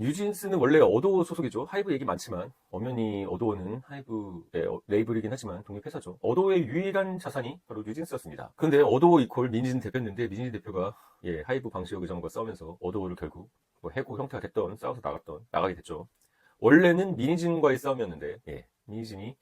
뉴진스는 원래 어도어 소속이죠. 하이브 얘기 많지만 엄연히 어도어는 하이브의 레이블이긴 하지만 독립회사죠. 어도어의 유일한 자산이 바로 뉴진스였습니다. 근데 어도어 이퀄 민진 대표였는데 민진 대표가 하이브 방시혁 의장과 싸우면서 어도어를 결국 뭐 해고 형태가 됐던 싸워서 나가게 됐죠. 원래는 민희진과의 싸움이었는데 민희진이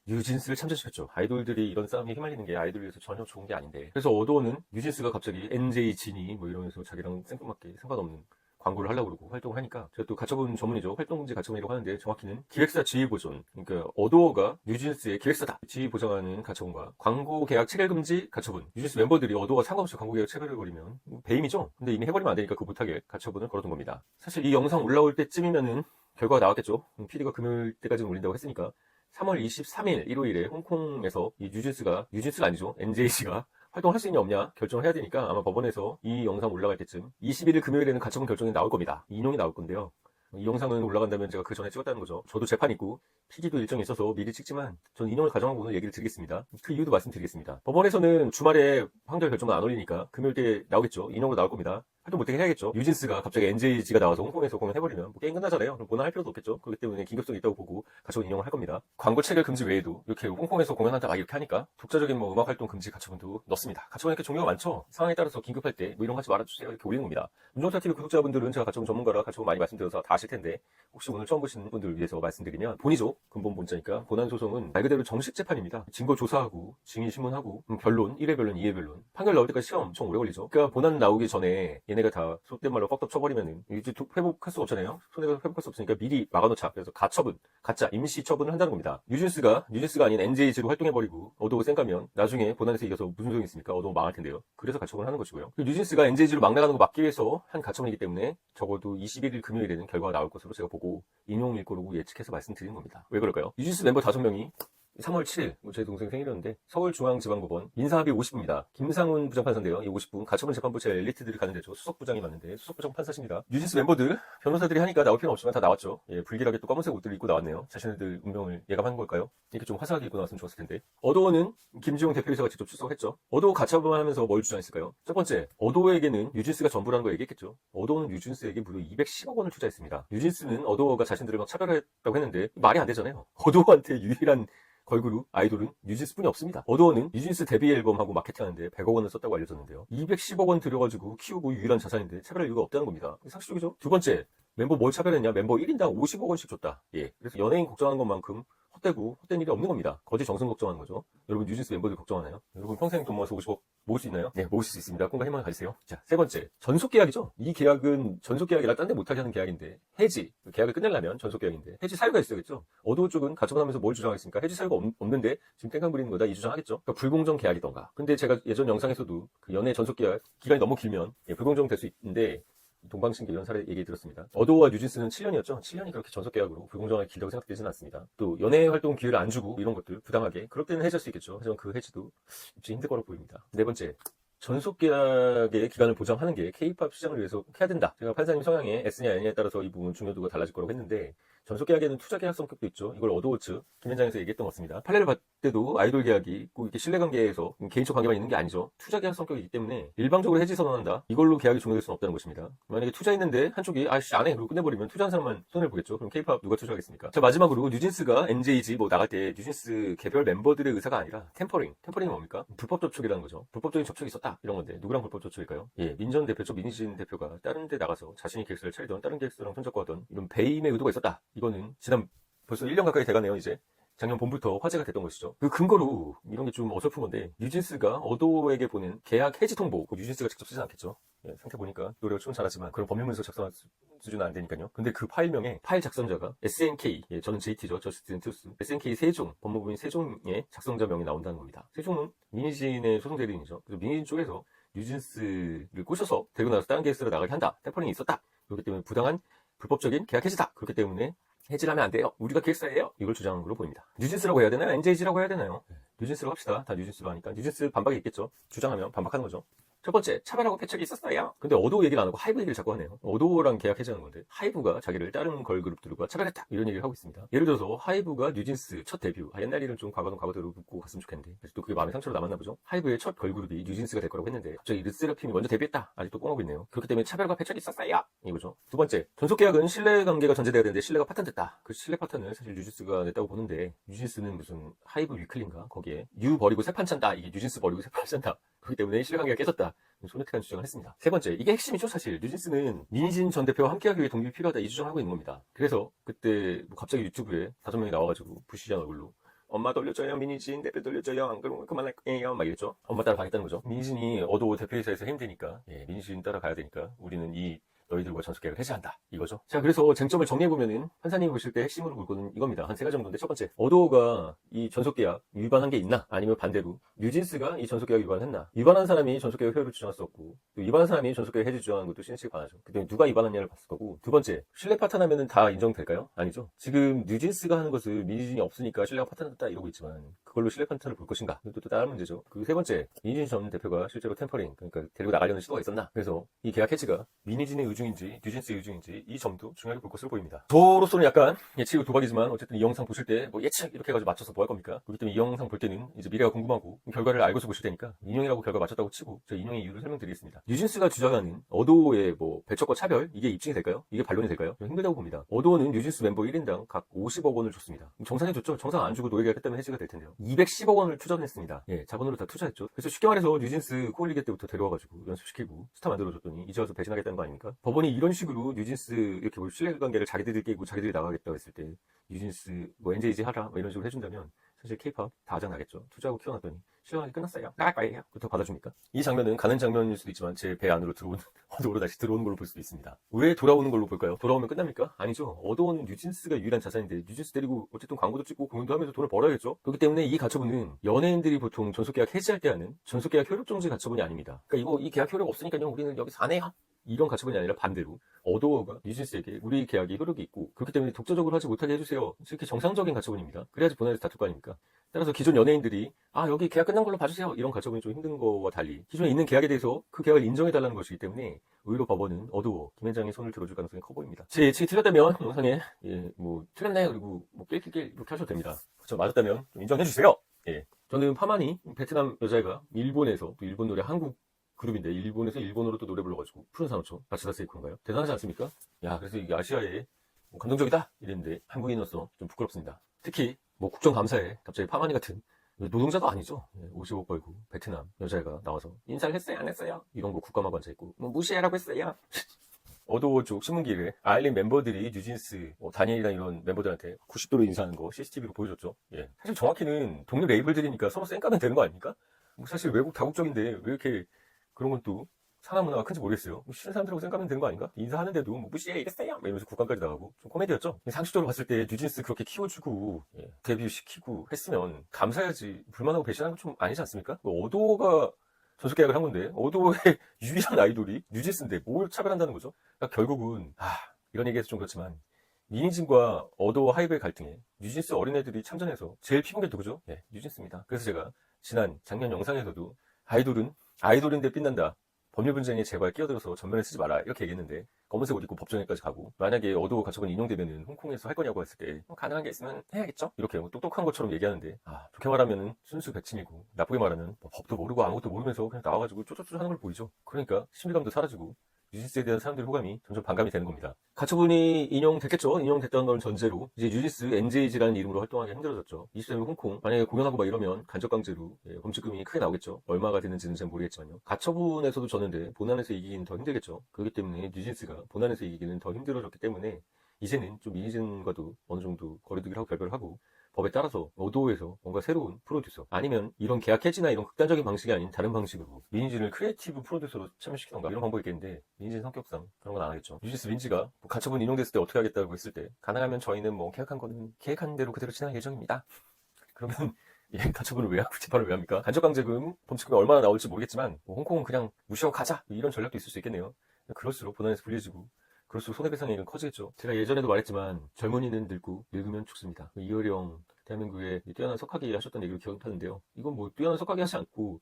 뉴진스를 참전시켰죠. 아이돌들이 이런 싸움에 휘말리는 게 아이돌 위해서 전혀 좋은 게 아닌데. 그래서 어도어는 뉴진스가 갑자기 NJ 진이 뭐 이러면서 자기랑 생뚱맞게 상관없는 광고를 하려고 그러고 활동을 하니까 제가 또 가처분 전문이죠. 활동금지 가처분이라고 하는데 정확히는 기획사 지위 보존. 그러니까 어도어가 뉴진스의 기획사다. 지위 보장하는 가처분과 광고 계약 체결 금지 가처분. 뉴진스 멤버들이 어도어가 상관없이 광고 계약 체결을 벌이면 배임이죠. 근데 이미 해버리면 안 되니까 그거 못하게 가처분을 걸어둔 겁니다. 사실 이 영상 올라올 때쯤이면은 결과가 나왔겠죠. PD가 금요일 때까지는 올린다고 했으니까 3월 23일 일요일에 홍콩에서 이 뉴진스가 아니죠. NJC가 활동할 수 있냐 없냐 결정을 해야 되니까 아마 법원에서 이 영상 올라갈 때쯤 21일 금요일에는 가처분 결정이 나올 겁니다. 인용이 나올 건데요. 이 영상은 올라간다면 제가 그 전에 찍었다는 거죠. 저도 재판 있고 PD도 일정이 있어서 미리 찍지만 전 인용을 가정하고 오늘 얘기를 드리겠습니다. 그 이유도 말씀드리겠습니다. 법원에서는 주말에 판결 결정은 안 올리니까 금요일 때 나오겠죠. 인용으로 나올 겁니다. 활동 못하게 해야겠죠. 뉴진스가 갑자기 NJG가 나와서 홍콩에서 공연해버리면 뭐 게임 끝나잖아요. 그럼 본화할 필요도 없겠죠. 그렇기 때문에 긴급성이 있다고 보고 가처분 인용을 할 겁니다. 광고 체결 금지 외에도 이렇게 홍콩에서 공연한다 막 이렇게 하니까 독자적인 뭐 음악 활동 금지 가처분도 넣습니다. 가처분 이렇게 종류가 많죠. 상황에 따라서 긴급할 때 뭐 이런 거 하지 말아주세요 이렇게 올리는 겁니다. 문종철TV 구독자분들은 제가 가처분 전문가라 가처분 많이 말씀드려서 다 아실 텐데 혹시 오늘 처음 보시는 분들을 위해서 말씀드리면 본이죠. 근본 본자니까 본안 소송은 말 그대로 정식 재판입니다. 증거 조사하고 증인 신문하고 변론 1회 변론 2회 변론 판결 나올 때까지 시험 엄청 오래 걸리죠. 그러니까 본안 나오기 전에 얘네가 다 속된 말로 뻑떡 쳐버리면은 이제 회복할 수 없잖아요. 손해가 회복할 수 없으니까 미리 막아놓자. 그래서 가처분, 가짜 임시 처분을 한다는 겁니다. 뉴진스가 아닌 NJG로 활동해버리고 어도어 쌩까면 나중에 본안에서 이겨서 무슨 소용이 있습니까? 어도어 망할 텐데요. 그래서 가처분을 하는 것이고요. 뉴진스가 NJG로 막 나가는 거 막기 위해서 한 가처분이기 때문에 적어도 21일 금요일에는 결과가 나올 것으로 제가 보고 인용일 거라고 예측해서 말씀드리는 겁니다. 왜 그럴까요? 뉴진스 멤버 5명이 3월 7일, 제 동생 생일이었는데 서울중앙지방법원 민사합의 50부입니다. 김상훈 부장판사인데요. 이 50부 가처분 재판부 제 엘리트들이 가는 데죠. 수석부장이 맞는데 수석부장 판사십니다. 뉴진스 멤버들 변호사들이 하니까 나올 필요는 없지만 다 나왔죠. 불길하게 또 검은색 옷들을 입고 나왔네요. 자신들 운명을 예감한 걸까요? 이렇게 좀 화사하게 입고 나왔으면 좋았을 텐데. 어도어는 김지용 대표이사가 직접 출석했죠. 어도어 가처분하면서 뭘 주장했을까요? 첫 번째, 어도어에게는 뉴진스가 전부라는 걸 얘기했겠죠. 어도어는 뉴진스에게 무려 210억 원을 투자했습니다. 뉴진스는 어도어가 자신들을 막 차별했다고 했는데 말이 안 되잖아요. 어도어한테 유일한 걸그룹, 아이돌은 뉴진스뿐이 없습니다. 어도어는 뉴진스 데뷔 앨범하고 마케팅하는데 100억 원을 썼다고 알려졌는데요. 210억 원 들여가지고 키우고 유일한 자산인데 차별할 이유가 없다는 겁니다. 상식적이죠? 두 번째, 멤버 뭘 차별했냐? 멤버 1인당 50억 원씩 줬다. 그래서 연예인 걱정하는 것만큼 헛된 일이 없는 겁니다. 거짓 정성 걱정하는 거죠. 여러분 뉴진스 멤버들 걱정하나요? 여러분 평생 돈 모아서 50억 모을 수 있나요? 네, 모으실 수 있습니다. 꿈과 희망을 가지세요. 자, 세 번째, 전속 계약이죠. 이 계약은 전속 계약이라 딴 데 못하게 하는 계약인데 해지, 계약을 끝내려면 전속 계약인데 해지 사유가 있어야겠죠. 어도어 쪽은 가처분하면서 뭘 주장하겠습니까? 해지 사유가 없는데 지금 땡깡 부리는 거다 이 주장하겠죠. 그러니까 불공정 계약이던가. 근데 제가 예전 영상에서도 그 연애 전속 계약 기간이 너무 길면 불공정 될 수 있는데 동방신기 이런 사례 얘기 들었습니다. 어도어와 뉴진스는 7년이었죠. 7년이 그렇게 전속계약으로 불공정하게 길다고 생각되지는 않습니다. 또 연예 활동 기회를 안 주고 이런 것들 부당하게 그럴 때는 해지할 수 있겠죠. 하지만 그 해지도 입지 힘들 거라고 보입니다. 네 번째, 전속계약의 기간을 보장하는 게 K-POP 시장을 위해서 해야 된다. 제가 판사님 성향에 S냐 N냐에 따라서 이 부분 중요도가 달라질 거라고 했는데 전속계약에는 투자계약 성격도 있죠. 이걸 어도어 측 김현장에서 얘기했던 것 같습니다. 판례를 봤을 때도 아이돌 계약이 꼭 이렇게 신뢰관계에서 개인적 관계만 있는 게 아니죠. 투자계약 성격이기 때문에 일방적으로 해지 선언한다. 이걸로 계약이 종료될 수는 없다는 것입니다. 만약에 투자했는데 한쪽이 아씨 안 해 그러고 끝내버리면 투자한 사람만 손해를 보겠죠. 그럼 K-POP 누가 투자하겠습니까? 자, 마지막으로 뉴진스가 NJG 뭐 나갈 때 뉴진스 개별 멤버들의 의사가 아니라 템퍼링이 뭡니까? 불법 접촉이라는 거죠. 불법적인 접촉이 있었다 이런 건데 누구랑 불법 접촉일까요? 민전 대표죠. 민희진 대표가 다른 데 나가서 자신이 기획사를 차리던 다른 기획사랑 손잡고 하던 이런 배임의 의도가 있었다. 이거는 지난 벌써 1년 가까이 돼가네요. 이제 작년 봄부터 화제가 됐던 것이죠. 그 근거로 이런 게 좀 어설픈 건데 뉴진스가 어도어에게 보낸 계약 해지 통보 뉴진스가 직접 쓰진 않겠죠. 상태 보니까 노래가 춤은 잘하지만 그런 법률문서 작성할 수준은 안 되니까요. 근데 그 파일명에 파일 작성자가 SNK, 저는 JT죠. 저스틴 투스. SNK 세종, 법무부인 세종의 작성자 명이 나온다는 겁니다. 세종은 민희진의 소송 대리인이죠. 그래서 민희진 쪽에서 뉴진스를 꼬셔서 데리고 나가서 다른 계획서로 나가게 한다. 템퍼링이 있었다. 그렇기 때문에 부당한 불법적인 계약 해지다. 그렇기 때문에 해지를 하면 안 돼요. 우리가 기획사예요. 이걸 주장한 걸로 보입니다. 뉴진스라고 해야 되나요? NJG라고 해야 되나요? 뉴진스라고 합시다. 다 뉴진스로 하니까 뉴진스 반박이 있겠죠. 주장하면 반박하는 거죠. 첫 번째, 차별하고 패착이 있었어요. 근데 어도우 얘기를 안 하고 하이브 얘기를 자꾸 하네요. 어도우랑 계약 해지하는 건데 하이브가 자기를 다른 걸그룹들과 차별했다 이런 얘기를 하고 있습니다. 예를 들어서 하이브가 뉴진스 첫 데뷔, 옛날 일은 좀 과거는 과거대로 묻고 갔으면 좋겠는데 아직도 그게 마음의 상처로 남았나 보죠. 하이브의 첫 걸그룹이 뉴진스가 될 거라고 했는데 갑자기 르세라핌이 먼저 데뷔했다. 아직도 꽁하고 있네요. 그렇기 때문에 차별과 패착이 있었어요. 이거죠. 두 번째, 전속 계약은 신뢰 관계가 전제돼야 되는데 신뢰가 파탄됐다. 그 신뢰 파탄을 사실 뉴진스가 냈다고 보는데 뉴진스는 무슨 하이브 위클린가 거기에 뉴 버리고 새판 찬다. 이게 뉴진스 버리고 새판 찬다. 그렇기 때문에 신뢰 관계가 깨졌다. 손혜택한 주장을 했습니다. 세 번째, 이게 핵심이죠 사실. 뉴진스는 민희진 전 대표와 함께하기 위해 동립이 필요하다 이 주장을 하고 있는 겁니다. 그래서 그때 뭐 갑자기 유튜브에 5명이 나와가지고 부시시한 얼굴로 엄마 돌려줘요 민희진 대표 돌려줘요 안 그러면 그만할 거예요 막 이랬죠. 엄마 따라가겠다는 거죠. 민희진이 어도 대표이사에서 힘드니까 민희진 따라가야 되니까 우리는 이 너희들과 전속계약을 해지한다 이거죠. 자, 그래서 쟁점을 정리해보면은 판사님이 보실 때 핵심으로 볼 거는 이겁니다. 한 세 가지 정도인데, 첫 번째, 어도어가 이 전속계약 위반한 게 있나, 아니면 반대로 뉴진스가 이 전속계약 위반했나. 위반한 사람이 전속계약 효력을 주장할 수 없고, 또 위반한 사람이 전속계약 해지 주장하는 것도 신의 관하죠. 그 때문에 누가 위반했냐를 봤을 거고. 두 번째, 신뢰 파탄하면은 다 인정될까요? 아니죠. 지금 뉴진스가 하는 것을 민희진이 없으니까 신뢰가 파탄됐다 이러고 있지만 그걸로 신뢰 파탄을 볼 것인가, 이것도 또 다른 문제죠. 그 세 번째, 민희진 전 대표가 실제로 템퍼링, 그러니까 데리고 나가려는 시도가 있었나. 그래서 이 계약 해지가 민희진의 의중인지 뉴진스의 의중인지 이 점도 중요하게 볼 것으로 보입니다. 저로서는 약간 예측이고 도박이지만 어쨌든 이 영상 보실 때 뭐 예측 이렇게 해가지고 맞춰서 뭐 할 겁니까? 그렇기 때문에 이 영상 볼 때는 이제 미래가 궁금하고 결과를 알고서 보실 테니까 인용이라고 결과 맞췄다고 치고 저 인용의 이유를 설명드리겠습니다. 뉴진스가 주장하는 어도어의 뭐 배척과 차별, 이게 입증이 될까요? 이게 반론이 될까요? 힘들다고 봅니다. 어도어는 뉴진스 멤버 1인당 각 50억 원을 줬습니다. 정산해줬죠? 정산 안 주고 노예계약 했다면 해지가 될 텐데요. 210억 원을 투자했습니다. 자본으로 다 투자했죠. 그래서 쉽게 말해서 뉴진스 코올리게 때부터 데려와가지고 연습시키고 스타 만들어줬더니 이제 와서 배신하겠다는 거 아닙니까? 법원이 이런 식으로 뉴진스 이렇게 뭐 신뢰관계를 자기들이 깨고 자기들이 나가겠다고 했을 때 뉴진스 뭐 NJG 하라 뭐 이런 식으로 해준다면 사실 K-POP 다 장나겠죠. 투자하고 키워놨더니 신뢰관계 끝났어요. 나갈 거예요. 그렇다고 받아줍니까? 이 장면은 가는 장면일 수도 있지만 제 배 안으로 들어온 어도어로 다시 들어오는 걸로 볼 수도 있습니다. 왜 돌아오는 걸로 볼까요? 돌아오면 끝납니까? 아니죠. 어도어는 뉴진스가 유일한 자산인데 뉴진스 데리고 어쨌든 광고도 찍고 공연도 하면서 돈을 벌어야겠죠. 그렇기 때문에 이 가처분은 연예인들이 보통 전속계약 해지할 때 하는 전속계약 효력정지 가처분이 아닙니다. 그러니까 이 계약 효력 없으니까요 우리는 여기서 안 해요. 이런 가처분이 아니라 반대로 어도어가 뉴진스에게 우리 계약이 효력이 있고 그렇기 때문에 독자적으로 하지 못하게 해주세요. 이렇게 정상적인 가처분입니다. 그래야지 본안에서 다툴 거 아닙니까? 따라서 기존 연예인들이 여기 계약 끝난 걸로 봐주세요. 이런 가처분이 좀 힘든 거와 달리 기존에 있는 계약에 대해서 그 계약을 인정해달라는 것이기 때문에 오히려 법원은 어도어 김현장의 손을 들어줄 가능성이 커 보입니다. 제 예측이 틀렸다면 영상에 뭐 틀렸네 그리고 뭐 낄낄낄 이렇게 하셔도 됩니다. 그렇죠. 맞았다면 좀 인정해주세요. 저는 파마니 베트남 여자애가 일본에서 또 일본 노래 한국 그룹인데 일본에서 일본어로 또 노래 불러가지고 푸른 산호초 마치다 세이코인가요? 대단하지 않습니까? 야, 그래서 이게 아시아에 뭐 감동적이다 이랬는데 한국인으로서 좀 부끄럽습니다. 특히 뭐 국정감사에 갑자기 파마니 같은 노동자도 아니죠. 50억 벌고 베트남 여자애가 나와서 인사를 했어요 안 했어요? 이런 거 국감하고 앉아있고 뭐 무시하라고 했어요. 어도어 쪽 신문기획에 아일린 멤버들이 뉴진스, 다니엘이나 이런 멤버들한테 90도로 인사하는 거 CCTV로 보여줬죠. 사실 정확히는 동료 레이블들이니까 서로 쌩까면 되는 거 아닙니까? 뭐 사실 외국 다국적인데 왜 이렇게 그런 건 또 산업 문화가 큰지 모르겠어요. 싫은 사람들하고 생각하면 되는 거 아닌가? 인사하는데도 뭐 무시해 이랬어요 막 이러면서 국감까지 나가고 좀 코미디였죠. 상식적으로 봤을 때 뉴진스 그렇게 키워주고 데뷔시키고 했으면 감사해야지 불만하고 배신하는 건 좀 아니지 않습니까? 어도어가 전속 계약을 한 건데 어도어의 유일한 아이돌이 뉴진스인데 뭘 차별한다는 거죠? 그러니까 결국은 이런 얘기해서 좀 그렇지만 민희진과 어도어 하이브의 갈등에 뉴진스 어린애들이 참전해서 제일 피곤 게 누구죠? 뉴진스입니다. 그래서 제가 지난 작년 영상에서도 아이돌인데 빛난다. 법률 분쟁에 제발 끼어들어서 전면에 쓰지 마라. 이렇게 얘기했는데 검은색 옷 입고 법정에까지 가고 만약에 어도어 가처분이 인용되면은 홍콩에서 할 거냐고 했을 때 가능한 게 있으면 해야겠죠? 이렇게 똑똑한 것처럼 얘기하는데 좋게 말하면은 순수 백침이고 나쁘게 말하면 법도 모르고 아무것도 모르면서 그냥 나와가지고 쪼쪼쪼 하는 걸 보이죠. 그러니까 신비감도 사라지고 뉴진스에 대한 사람들의 호감이 점점 반감이 되는 겁니다. 가처분이 인용됐겠죠? 인용됐다는 걸 전제로 이제 뉴진스 NJG라는 이름으로 활동하기 힘들어졌죠. 20세면 홍콩 만약에 공연하고 막 이러면 간접강제로 범칙금이 크게 나오겠죠. 얼마가 되는지는 잘 모르겠지만요. 가처분에서도 졌는데 본안에서 이기기는 더 힘들겠죠. 그렇기 때문에 뉴진스가 본안에서 이기기는 더 힘들어졌기 때문에 이제는 좀 민희진과도 어느 정도 거리두기를 하고 결별을 하고 법에 따라서 어도어에서 뭔가 새로운 프로듀서 아니면 이런 계약 해지나 이런 극단적인 방식이 아닌 다른 방식으로 민희진을 크리에이티브 프로듀서로 참여시키던가 이런 방법이 있겠는데 민희진 성격상 그런 건 안 하겠죠. 뉴진스 민지가 뭐 가처분 인용됐을 때 어떻게 하겠다고 했을 때 가능하면 저희는 뭐 계약한 거는 계획한 대로 그대로 진행할 예정입니다. 그러면 가처분을 왜 하고 재판을 왜 합니까? 간접강제금, 범칙금이 얼마나 나올지 모르겠지만 뭐 홍콩은 그냥 무시하고 가자 이런 전략도 있을 수 있겠네요. 그럴수록 본안에서 불리해지고 그럴수록 손해배상액은 커지겠죠. 제가 예전에도 말했지만 젊은이는 늙고 늙으면 죽습니다. 이효령 대한민국에 뛰어난 석학이 하셨던 얘기를 기억하는데요. 이건 뭐 뛰어난 석학이 하지 않고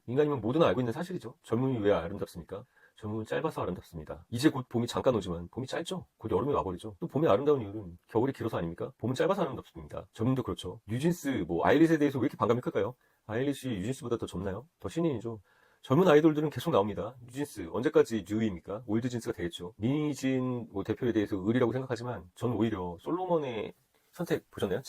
인간이면 모두는 알고 있는 사실이죠. 젊음이 왜 아름답습니까? 젊음은 짧아서 아름답습니다. 이제 곧 봄이 잠깐 오지만 봄이 짧죠. 곧 여름이 와버리죠. 또 봄이 아름다운 이유는 겨울이 길어서 아닙니까? 봄은 짧아서 아름답습니다. 젊음도 그렇죠. 뉴진스, 아일릿에 대해서 왜 이렇게 반감이 클까요? 아일릿이 뉴진스보다 더 젊나요? 더 신인이죠. 젊은 아이돌들은 계속 나옵니다. 뉴진스 언제까지 뉴입니까? 올드 진스가 되겠죠. 민희진 대표에 대해서 의리라고 생각하지만 저는 오히려 솔로몬의 선택 보셨나요?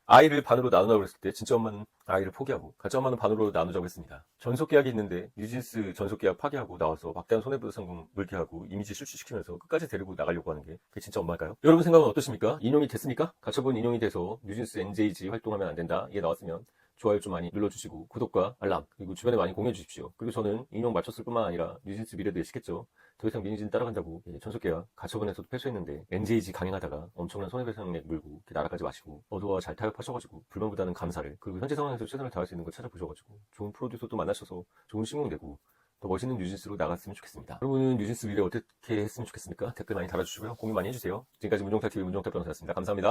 아이를 반으로 나누라고 했을 때 진짜 엄마는 아이를 포기하고 가짜 엄마는 반으로 나누자고 했습니다. 전속 계약이 있는데 뉴진스 전속 계약 파기하고 나와서 막대한 손해배상금 물게 하고 이미지 실추시키면서 끝까지 데리고 나가려고 하는 게 그게 진짜 엄마일까요? 여러분 생각은 어떠십니까? 인용이 됐습니까? 가처분 인용이 돼서 뉴진스 NJG 활동하면 안 된다. 이게 나왔으면 좋아요 좀 많이 눌러주시고 구독과 알람 그리고 주변에 많이 공유해 주십시오. 그리고 저는 인용 맞췄을 뿐만 아니라 뉴진스 미래도 예측했죠. 더 이상 민희진 따라간다고 전속계약 가처분에서도 패소했는데 NJG 강행하다가 엄청난 손해배상액 물고 이렇게 나라까지 마시고 어도와 잘 타협하셔가지고 불만보다는 감사를 그리고 현재 상황에서 최선을 다할 수 있는 걸 찾아보셔가지고 좋은 프로듀서도 만나셔서 좋은 신곡 내고 더 멋있는 뉴진스로 나갔으면 좋겠습니다. 여러분은 뉴진스 미래 어떻게 했으면 좋겠습니까? 댓글 많이 달아주시고요. 공유 많이 해주세요. 지금까지 문종탁TV 문종탁 변호사였습니다. 감사합니다.